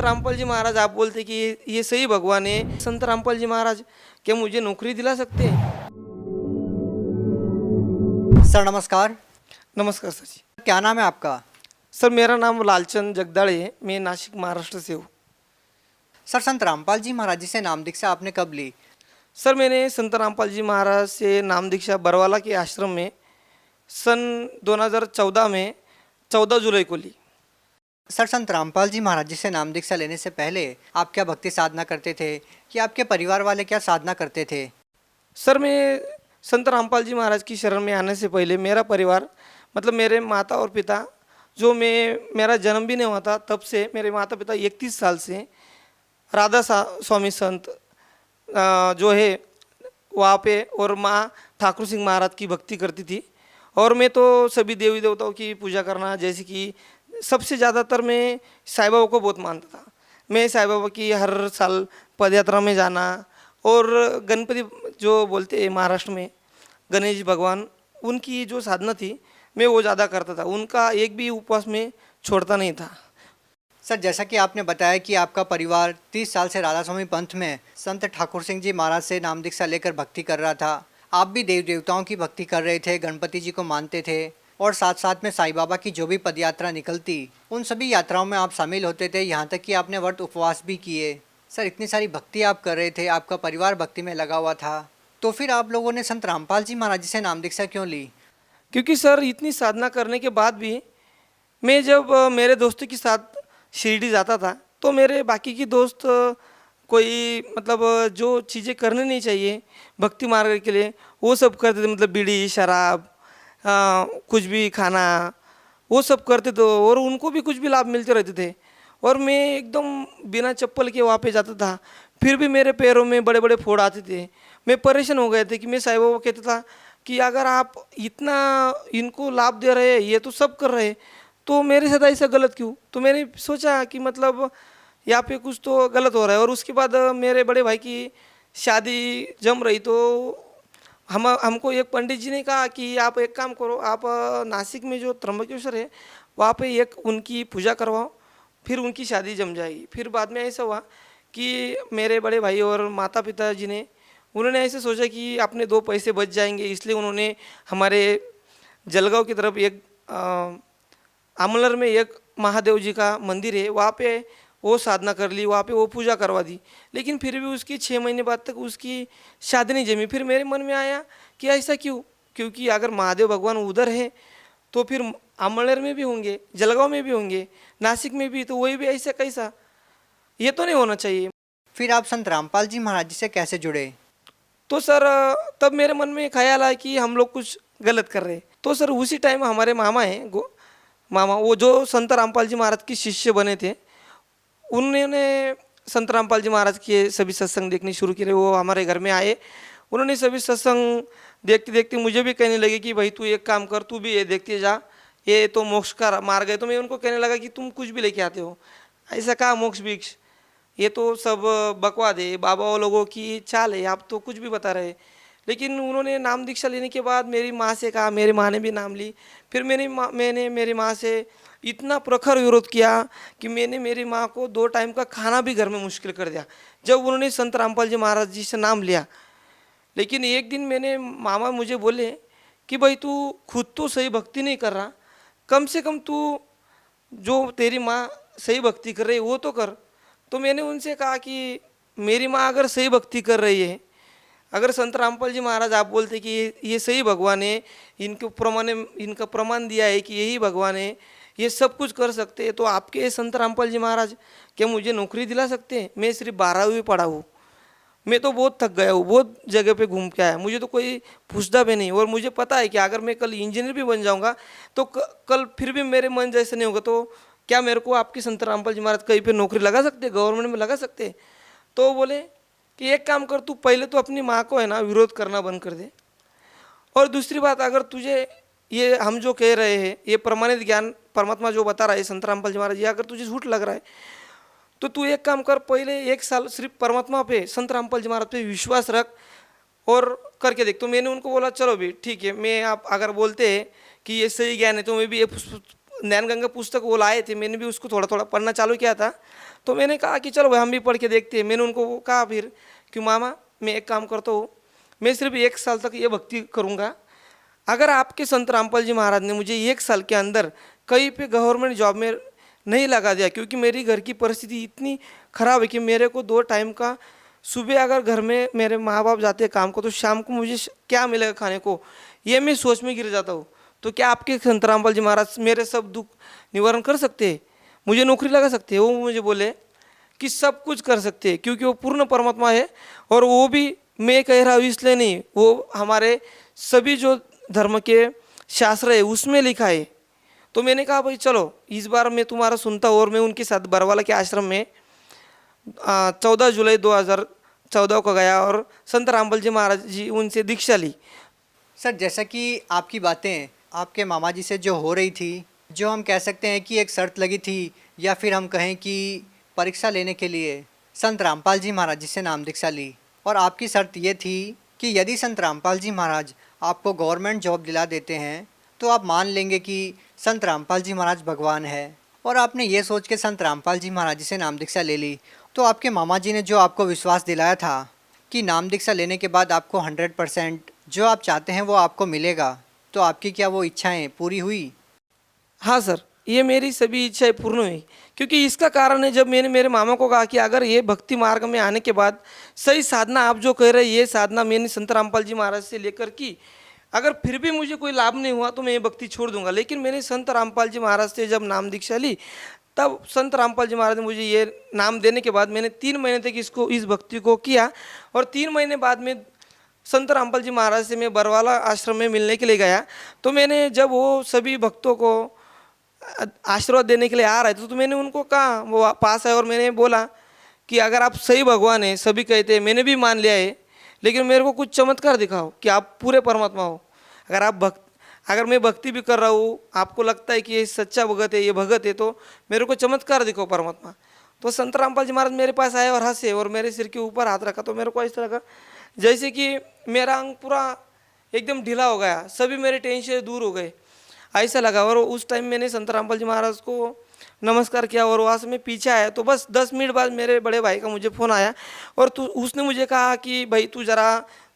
रामपाल जी महाराज आप बोलते कि ये सही भगवान है। संत रामपाल जी महाराज क्या मुझे नौकरी दिला सकते हैं? सर नमस्कार। नमस्कार सर जी। क्या नाम है आपका? सर मेरा नाम लालचंद जगदाळे है, मैं नासिक महाराष्ट्र से हूँ। सर संत रामपाल जी महाराज जी से नाम दीक्षा आपने कब ली? सर मैंने संत रामपाल जी महाराज से नाम दीक्षा बरवाला के आश्रम में सन 2014 में 14 जुलाई को ली। सर संत रामपाल जी महाराज जी से नाम दीक्षा लेने से पहले आप क्या भक्ति साधना करते थे कि आपके परिवार वाले क्या साधना करते थे? सर मैं संत रामपाल जी महाराज की शरण में आने से पहले मेरा परिवार मतलब मेरे माता और पिता, जो मेरा जन्म भी नहीं हुआ था तब से मेरे माता पिता 31 साल से स्वामी संत जो है वहाँ पे और माँ ठाकुर सिंह महाराज की भक्ति करती थी। और मैं तो सभी देवी देवताओं की पूजा करना, जैसे कि सबसे ज़्यादातर मैं साईं बाबा को बहुत मानता था। मैं साईं बाबा की हर साल पदयात्रा में जाना, और गणपति जो बोलते हैं महाराष्ट्र में गणेश भगवान, उनकी जो साधना थी मैं वो ज़्यादा करता था। उनका एक भी उपवास में छोड़ता नहीं था। सर जैसा कि आपने बताया कि आपका परिवार 30 साल से राधा स्वामी पंथ में संत ठाकुर सिंह जी महाराज से नाम दीक्षा लेकर भक्ति कर रहा था। आप भी देव देवताओं की भक्ति कर रहे थे, गणपति जी को मानते थे, और साथ साथ में साईं बाबा की जो भी पदयात्रा निकलती उन सभी यात्राओं में आप शामिल होते थे, यहाँ तक कि आपने व्रत उपवास भी किए। सर इतनी सारी भक्ति आप कर रहे थे, आपका परिवार भक्ति में लगा हुआ था, तो फिर आप लोगों ने संत रामपाल जी महाराज जी से नाम दीक्षा क्यों ली? क्योंकि सर इतनी साधना करने के बाद भी मैं जब मेरे दोस्तों के साथ शिरडी जाता था तो मेरे बाकी के दोस्त कोई मतलब जो चीज़ें करनी नहीं चाहिए भक्ति मार्ग के लिए वो सब करते थे। मतलब बीड़ी शराब कुछ भी खाना वो सब करते थे, और उनको भी कुछ भी लाभ मिलते रहते थे। और मैं एकदम बिना चप्पल के वहाँ पे जाता था, फिर भी मेरे पैरों में बड़े बड़े फोड़ आते थे। मैं परेशान हो गए थे कि मैं साईं बाबा को कहता था कि अगर आप इतना इनको लाभ दे रहे हैं, ये तो सब कर रहे हैं, तो मेरे साथ ऐसा गलत क्यों? तो मैंने सोचा कि मतलब यहाँ पे कुछ तो गलत हो रहा है। और उसके बाद मेरे बड़े भाई की शादी जम रही, तो हमको एक पंडित जी ने कहा कि आप एक काम करो, आप नासिक में जो त्र्यंबकेश्वर है वहाँ पे एक उनकी पूजा करवाओ, फिर उनकी शादी जम जाएगी। फिर बाद में ऐसा हुआ कि मेरे बड़े भाई और माता पिता जी ने उन्होंने ऐसे सोचा कि अपने दो पैसे बच जाएंगे, इसलिए उन्होंने हमारे जलगांव की तरफ एक आमलर में एक महादेव जी का मंदिर है, वहाँ पे वो साधना कर ली, वहाँ पे वो पूजा करवा दी। लेकिन फिर भी उसकी 6 महीने बाद तक उसकी शादी नहीं जमी। फिर मेरे मन में आया कि ऐसा क्यों? क्योंकि अगर महादेव भगवान उधर है तो फिर आमलर में भी होंगे, जलगांव में भी होंगे, नासिक में भी, तो वही भी ऐसा कैसा? ये तो नहीं होना चाहिए। फिर आप संत रामपाल जी महाराज जी से कैसे जुड़े? तो सर तब मेरे मन में ख्याल आया कि हम लोग कुछ गलत कर रहे हैं। तो सर उसी टाइम हमारे मामा हैं मामा, वो जो संत रामपाल जी महाराज के शिष्य बने थे, उन्होंने संत रामपाल जी महाराज के सभी सत्संग देखने शुरू किए। वो हमारे घर में आए, उन्होंने सभी सत्संग देखते देखते मुझे भी कहने लगे कि भाई तू एक काम कर, तू भी ये देखते जा, ये तो मोक्ष का मार्ग है। तो मैं उनको कहने लगा कि तुम कुछ भी लेके आते हो, ऐसा कहा मोक्ष भिक्ष, ये तो सब बकवाद है, बाबा लोगों की चाल है, आप तो कुछ भी बता रहे। लेकिन उन्होंने नाम दीक्षा लेने के बाद मेरी माँ से कहा, मेरी माँ ने भी नाम ली। फिर मैंने मेरी माँ से इतना प्रखर विरोध किया कि मैंने मेरी माँ को 2 टाइम का खाना भी घर में मुश्किल कर दिया जब उन्होंने संत रामपाल जी महाराज जी से नाम लिया। लेकिन एक दिन मैंने मामा मुझे बोले कि भाई तू खुद तो सही भक्ति नहीं कर रहा, कम से कम तू जो तेरी माँ सही भक्ति कर रही है वो तो कर। तो मैंने उनसे कहा कि मेरी माँ अगर सही भक्ति कर रही है, अगर संत रामपाल जी महाराज आप बोलते कि ये सही भगवान है, इनका प्रमाण दिया है कि यही भगवान है, ये सब कुछ कर सकते हैं, तो आपके संत रामपाल जी महाराज क्या मुझे नौकरी दिला सकते हैं? मैं सिर्फ 12वीं पढ़ा हूँ, मैं तो बहुत थक गया हूँ, बहुत जगह पे घूम के आया, मुझे तो कोई पूछता भी नहीं। और मुझे पता है कि अगर मैं कल इंजीनियर भी बन जाऊँगा तो कल फिर भी मेरे मन जैसे नहीं होगा, तो क्या मेरे को आपके संत रामपाल जी महाराज कहीं पे नौकरी लगा सकते, गवर्नमेंट में लगा सकते? तो बोले कि एक काम कर, तू पहले तो अपनी माँ को है ना विरोध करना बंद कर दे, और दूसरी बात, अगर तुझे ये हम जो कह रहे हैं ये प्रमाणित ज्ञान परमात्मा जो बता रहा है संत रामपाल जी महाराज, ये अगर तुझे झूठ लग रहा है तो तू एक काम कर, पहले 1 साल सिर्फ परमात्मा पे संत रामपाल जी महाराज पे विश्वास रख और करके देख। तो मैंने उनको बोला चलो भी ठीक है, मैं आप अगर बोलते हैं कि ये सही ज्ञान है तो मैं भी ये ज्ञान गंगा पुस्तक वो लाए थे, मैंने भी उसको थोड़ा थोड़ा पढ़ना चालू किया था। तो मैंने कहा कि चलो भाई हम भी पढ़ के देखते हैं। मैंने उनको वो कहा फिर कि मामा मैं एक काम करता हूँ, मैं सिर्फ 1 साल तक ये भक्ति करूँगा। अगर आपके संत रामपाल जी महाराज ने मुझे 1 साल के अंदर कहीं पे गवर्नमेंट जॉब में नहीं लगा दिया, क्योंकि मेरी घर की परिस्थिति इतनी ख़राब है कि मेरे को 2 टाइम का, सुबह अगर घर में मेरे माँ बाप जाते हैं काम को तो शाम को मुझे क्या मिलेगा खाने को, ये मैं सोच में गिर जाता हूँ। तो क्या आपके संत रामपाल जी महाराज मेरे सब दुख निवारण कर सकते हैं, मुझे नौकरी लगा सकते हैं? वो मुझे बोले कि सब कुछ कर सकते हैं, क्योंकि वो पूर्ण परमात्मा है। और वो भी मैं कह रहा हूँ इसलिए नहीं, वो हमारे सभी जो धर्म के शास्त्र है उसमें लिखा है। तो मैंने कहा भाई चलो इस बार मैं तुम्हारा सुनता हूँ। और मैं उनके साथ बरवाला के आश्रम में 14 जुलाई 2014 को गया और संत रामपाल जी महाराज जी उनसे दीक्षा ली। सर, जैसा कि आपकी बातें आपके मामा जी से जो हो रही थी, जो हम कह सकते हैं कि एक शर्त लगी थी, या फिर हम कहें कि परीक्षा लेने के लिए संत रामपाल जी महाराज जी से नाम दीक्षा ली, और आपकी शर्त ये थी कि यदि संत रामपाल जी महाराज आपको गवर्नमेंट जॉब दिला देते हैं तो आप मान लेंगे कि संत रामपाल जी महाराज भगवान है। और आपने ये सोच के संत रामपाल जी महाराज जी से नाम दीक्षा ले ली। तो आपके मामा जी ने जो आपको विश्वास दिलाया था कि नाम दीक्षा लेने के बाद आपको 100% जो आप चाहते हैं वो आपको मिलेगा, तो आपकी क्या वो इच्छाएं पूरी हुई? हाँ सर, ये मेरी सभी इच्छाएं पूर्ण हुई। क्योंकि इसका कारण है, जब मैंने मेरे मामा को कहा कि अगर ये भक्ति मार्ग में आने के बाद सही साधना आप जो कह रहे हैं, ये साधना मैंने संत रामपाल जी महाराज से लेकर की, अगर फिर भी मुझे कोई लाभ नहीं हुआ तो मैं ये भक्ति छोड़ दूंगा। लेकिन मैंने संत रामपाल जी महाराज से जब नाम दीक्षा ली, तब संत रामपाल जी महाराज ने मुझे ये नाम देने के बाद मैंने 3 महीने तक इस भक्ति को किया। और 3 महीने बाद में संत रामपाल जी महाराज से मैं बरवाला आश्रम में मिलने के लिए गया। तो मैंने जब वो सभी भक्तों को आशीर्वाद देने के लिए आ रहे थे तो मैंने उनको कहा, वो पास आए और मैंने बोला कि अगर आप सही भगवान हैं, सभी कहते हैं, मैंने भी मान लिया है, लेकिन मेरे को कुछ चमत्कार दिखाओ कि आप पूरे परमात्मा हो। अगर मैं भक्ति भी कर रहा हूँ, आपको लगता है कि ये सच्चा भगत है, ये भगत है, तो मेरे को चमत्कार दिखाओ परमात्मा। तो संत रामपाल जी महाराज मेरे पास आए और हंसे और मेरे सिर के ऊपर हाथ रखा। तो मेरे को ऐसा लगा जैसे कि मेरा अंग पूरा एकदम ढीला हो गया, सभी मेरे टेंशन दूर हो गए, ऐसा लगा। और उस टाइम मैंने संत रामपाल जी महाराज को नमस्कार किया और वहाँ से मैं पीछे आया। तो बस 10 मिनट बाद मेरे बड़े भाई का मुझे फ़ोन आया और उसने मुझे कहा कि भाई तू ज़रा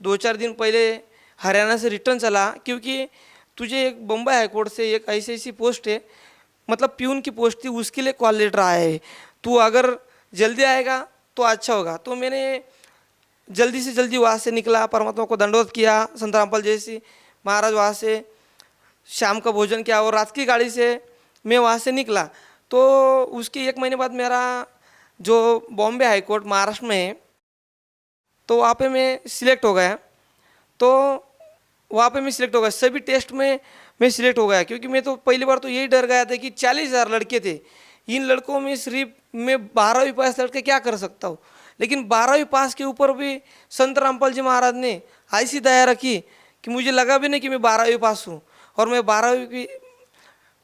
2-4 दिन पहले हरियाणा से रिटर्न चला, क्योंकि तुझे एक बम्बई हाईकोर्ट से एक ऐसी पोस्ट है, मतलब प्यून की पोस्ट थी, उसके लिए कॉल लेटर आया है। तू अगर जल्दी आएगा तो अच्छा होगा। तो मैंने जल्दी से जल्दी वहाँ से निकला, परमात्मा को दंडवत किया, संत रामपाल जी महाराज वहाँ से शाम का भोजन किया और रात की गाड़ी से मैं वहाँ से निकला। तो उसके 1 महीने बाद मेरा जो बॉम्बे हाईकोर्ट महाराष्ट्र में है, तो वहाँ पे मैं सिलेक्ट हो गया। तो वहाँ पे मैं सिलेक्ट हो गया, सभी टेस्ट में मैं सिलेक्ट हो गया। क्योंकि मैं तो पहली बार तो यही डर गया था कि 40,000 लड़के थे, इन लड़कों में सिर्फ मैं 12वीं पास लड़के क्या कर सकता हूँ। लेकिन 12वीं पास के ऊपर भी संत रामपाल जी महाराज ने ऐसी दया रखी कि मुझे लगा भी नहीं कि मैं 12वीं पास हूँ। और मैं 12वीं की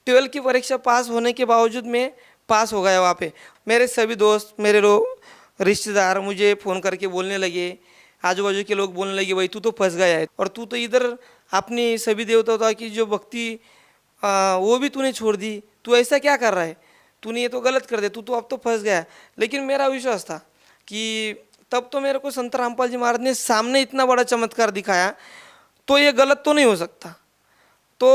12 की परीक्षा पास होने के बावजूद मैं पास हो गया। वहाँ पे मेरे सभी दोस्त, मेरे लोग रिश्तेदार मुझे फ़ोन करके बोलने लगे, आजू बाजू के लोग बोलने लगे भाई तू तो फंस गया है, और तू तो इधर अपनी सभी देवता की जो भक्ति वो भी तूने छोड़ दी, तू ऐसा क्या कर रहा है, तूने ये तो गलत कर दे, तू तो अब तो फंस गया। लेकिन मेरा विश्वास था कि तब तो मेरे को संत रामपाल जी महाराज ने सामने इतना बड़ा चमत्कार दिखाया, तो ये गलत तो नहीं हो सकता। तो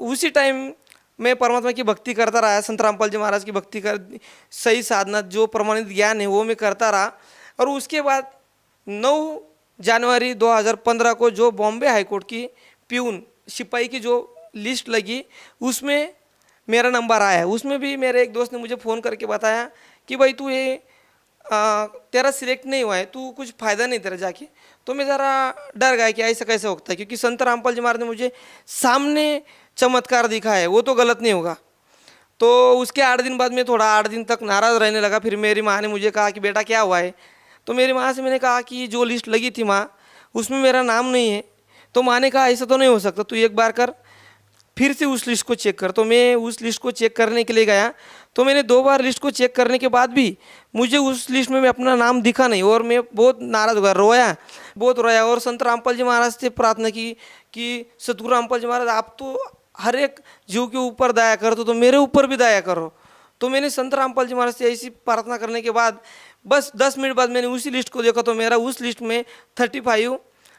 उसी टाइम मैं परमात्मा की भक्ति करता रहा, संत रामपाल जी महाराज की भक्ति कर, सही साधना जो प्रमाणित ज्ञान है वो मैं करता रहा। और उसके बाद 9 जनवरी 2015 को जो बॉम्बे हाईकोर्ट की प्यून सिपाही की जो लिस्ट लगी, उसमें मेरा नंबर आया। उसमें भी मेरे एक दोस्त ने मुझे फ़ोन करके बताया कि भाई तू ये तेरा सिलेक्ट नहीं हुआ है, तू कुछ फ़ायदा नहीं तेरा जाके। तो मैं ज़रा डर गया कि ऐसा कैसे होता है, क्योंकि संत रामपाल जी महाराज ने मुझे सामने चमत्कार दिखा है, वो तो गलत नहीं होगा। तो उसके 8 दिन बाद मैं थोड़ा 8 दिन तक नाराज़ रहने लगा। फिर मेरी माँ ने मुझे कहा कि बेटा क्या हुआ है। तो मेरी माँ से मैंने कहा कि जो लिस्ट लगी थी माँ, उसमें मेरा नाम नहीं है। तो माँ ने कहा ऐसा तो नहीं हो सकता, तू एक बार कर, फिर से उस लिस्ट को चेक कर। तो मैं उस लिस्ट को चेक करने के लिए गया। तो मैंने 2 बार लिस्ट को चेक करने के बाद भी मुझे उस लिस्ट में अपना नाम दिखा नहीं, और मैं बहुत नाराज़ हो गया, बहुत रोया। और संत रामपाल जी महाराज से प्रार्थना की कि सतगुरु रामपाल जी महाराज आप तो हर एक जीव के ऊपर दया करो तो मेरे ऊपर भी दया करो। तो मैंने संत रामपाल जी महाराज से ऐसी प्रार्थना करने के बाद बस 10 मिनट बाद मैंने उसी लिस्ट को देखा तो मेरा उस लिस्ट में 35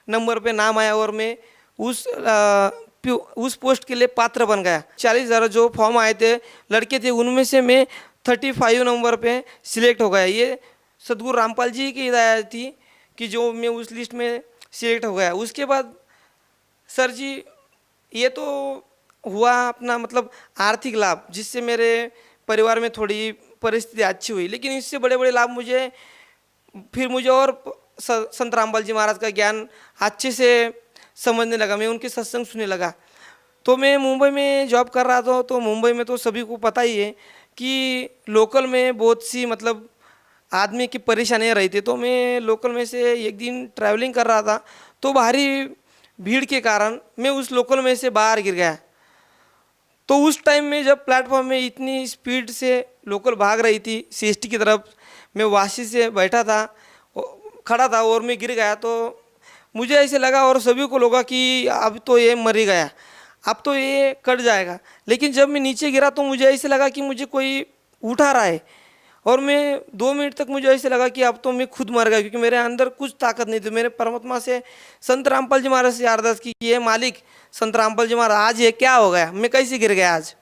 नंबर पे नाम आया और मैं उस पोस्ट के लिए पात्र बन गया। 40,000 जो फॉर्म आए थे लड़के थे उनमें से मैं 35 नंबर पे सिलेक्ट हो गया। ये सदगुरु रामपाल जी की हिदायत थी कि जो मैं उस लिस्ट में सिलेक्ट हो गया। उसके बाद सर जी ये तो हुआ अपना मतलब आर्थिक लाभ जिससे मेरे परिवार में थोड़ी परिस्थिति अच्छी हुई, लेकिन इससे बड़े बड़े लाभ मुझे और संत रामपाल जी महाराज का ज्ञान अच्छे से समझने लगा। मैं उनके सत्संग सुनने लगा। तो मैं मुंबई में जॉब कर रहा था। तो मुंबई में तो सभी को पता ही है कि लोकल में बहुत सी मतलब आदमी की परेशानियाँ रही थी। तो मैं लोकल में से एक दिन ट्रैवलिंग कर रहा था तो भारी भीड़ के कारण मैं उस लोकल में से बाहर गिर गया। तो उस टाइम में जब प्लेटफॉर्म में इतनी स्पीड से लोकल भाग रही थी सीएसटी की तरफ, मैं वाशी से बैठा था खड़ा था और मैं गिर गया। तो मुझे ऐसे लगा और सभी को लगा कि अब तो ये मर ही गया, अब तो ये कट जाएगा। लेकिन जब मैं नीचे गिरा तो मुझे ऐसे लगा कि मुझे कोई उठा रहा है और मैं 2 मिनट तक मुझे ऐसे लगा कि अब तो मैं खुद मर गया, क्योंकि मेरे अंदर कुछ ताकत नहीं थी। मैंने परमात्मा से संत रामपाल जी महाराज से अरदास की कि ये मालिक संत रामपाल जी महाराज आज ये क्या हो गया, मैं कैसे गिर गया आज।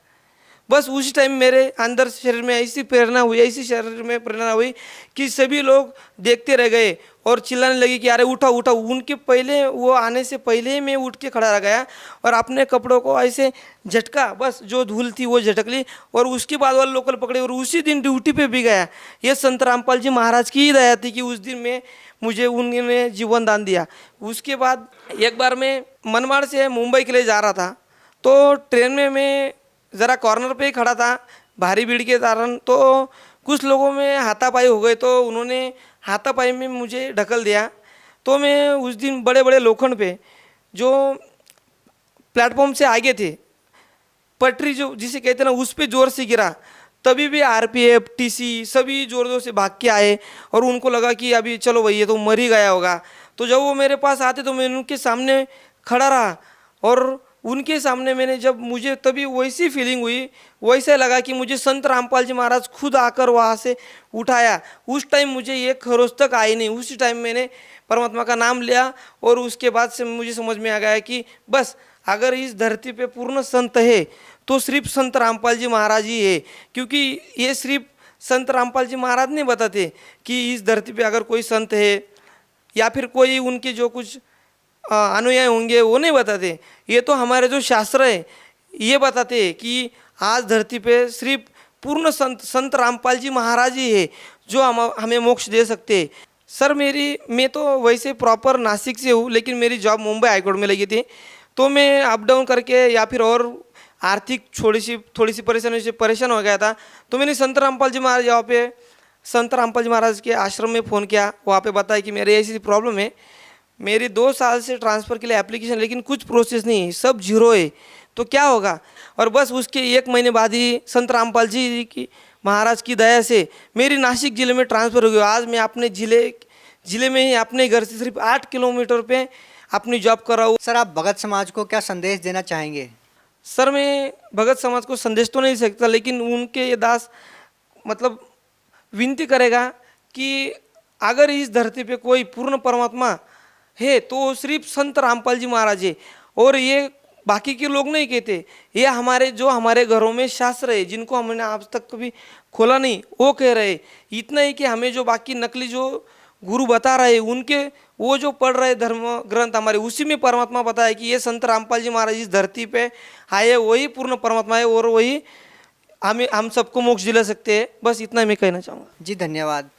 बस उसी टाइम मेरे अंदर शरीर में ऐसी प्रेरणा हुई, ऐसी शरीर में प्रेरणा हुई कि सभी लोग देखते रह गए और चिल्लाने लगे कि अरे उठा उठा। उनके पहले वो आने से पहले ही मैं उठ के खड़ा रह गया और अपने कपड़ों को ऐसे झटका, बस जो धूल थी वो झटक ली और उसके बाद वाले लोकल पकड़े और उसी दिन ड्यूटी पे भी गया। ये संत रामपाल जी महाराज की ही दया थी कि उस दिन में मुझे उन्होंने जीवन दान दिया। उसके बाद एक बार मैं मनमाड़ से मुंबई के लिए जा रहा था तो ट्रेन में मैं ज़रा कॉर्नर पे ही खड़ा था भारी भीड़ के कारण। तो कुछ लोगों में हाथापाई हो गए तो उन्होंने हाथापाई में मुझे ढकल दिया। तो मैं उस दिन बड़े बड़े लोखंड पे जो प्लेटफॉर्म से आगे थे पटरी जो जिसे कहते हैं ना उस पर ज़ोर से गिरा। तभी भी आरपीएफ टीसी सभी ज़ोर ज़ोर से भाग के आए और उनको लगा कि अभी चलो भाई ये तो मर ही गया होगा। तो जब वो मेरे पास आते तो मैं उनके सामने खड़ा रहा और उनके सामने मैंने जब मुझे तभी वैसी फीलिंग हुई, वैसे लगा कि मुझे संत रामपाल जी महाराज खुद आकर वहाँ से उठाया। उस टाइम मुझे ये खरोच तक आई नहीं। उसी टाइम मैंने परमात्मा का नाम लिया और उसके बाद से मुझे समझ में आ गया कि बस अगर इस धरती पे पूर्ण संत है तो सिर्फ संत रामपाल जी महाराज ही है, क्योंकि ये सिर्फ संत रामपाल जी महाराज नहीं बताते कि इस धरती पे अगर कोई संत है या फिर कोई उनके जो कुछ अनुयायी होंगे वो नहीं बताते। ये तो हमारे जो शास्त्र है ये बताते हैं कि आज धरती पे सिर्फ पूर्ण संत रामपाल जी महाराज ही है जो हमें मोक्ष दे सकते हैं। सर मैं तो वैसे प्रॉपर नासिक से हूँ, लेकिन मेरी जॉब मुंबई हाईकोर्ट में लगी थी। तो मैं अप डाउन करके या फिर और आर्थिक थोड़ी सी परेशानी से परेशान हो गया था। तो मैंने संत रामपाल जी महाराज यहाँ पे संत रामपाल जी महाराज के आश्रम में फ़ोन किया। वहाँ पे बताया कि मेरी ऐसी प्रॉब्लम है, मेरी 2 साल से ट्रांसफ़र के लिए एप्लीकेशन, लेकिन कुछ प्रोसेस नहीं है, सब जीरो है, तो क्या होगा। और बस उसके 1 महीने बाद ही संत रामपाल जी की महाराज की दया से मेरी नासिक ज़िले में ट्रांसफ़र हो गई। आज मैं अपने ज़िले में ही अपने घर से सिर्फ 8 किलोमीटर पे अपनी जॉब कर रहा हूँ। सर आप भगत समाज को क्या संदेश देना चाहेंगे? सर मैं भगत समाज को संदेश तो नहीं सकता, लेकिन उनके ये दास मतलब विनती करेगा कि अगर इस धरती पे कोई पूर्ण परमात्मा है तो सिर्फ संत रामपाल जी महाराज है। और ये बाकी के लोग नहीं कहते, ये हमारे घरों में शास्त्र है जिनको हमने आज तक कभी खोला नहीं, वो कह रहे। इतना ही कि हमें जो बाकी नकली जो गुरु बता रहे उनके वो जो पढ़ रहे धर्म ग्रंथ हमारे उसी में परमात्मा बताया कि ये संत रामपाल जी महाराज इस धरती पे आए, वही पूर्ण परमात्मा है और वही हम सबको मोक्ष दिला सकते हैं। बस इतना मैं कहना चाहूँगा। जी धन्यवाद।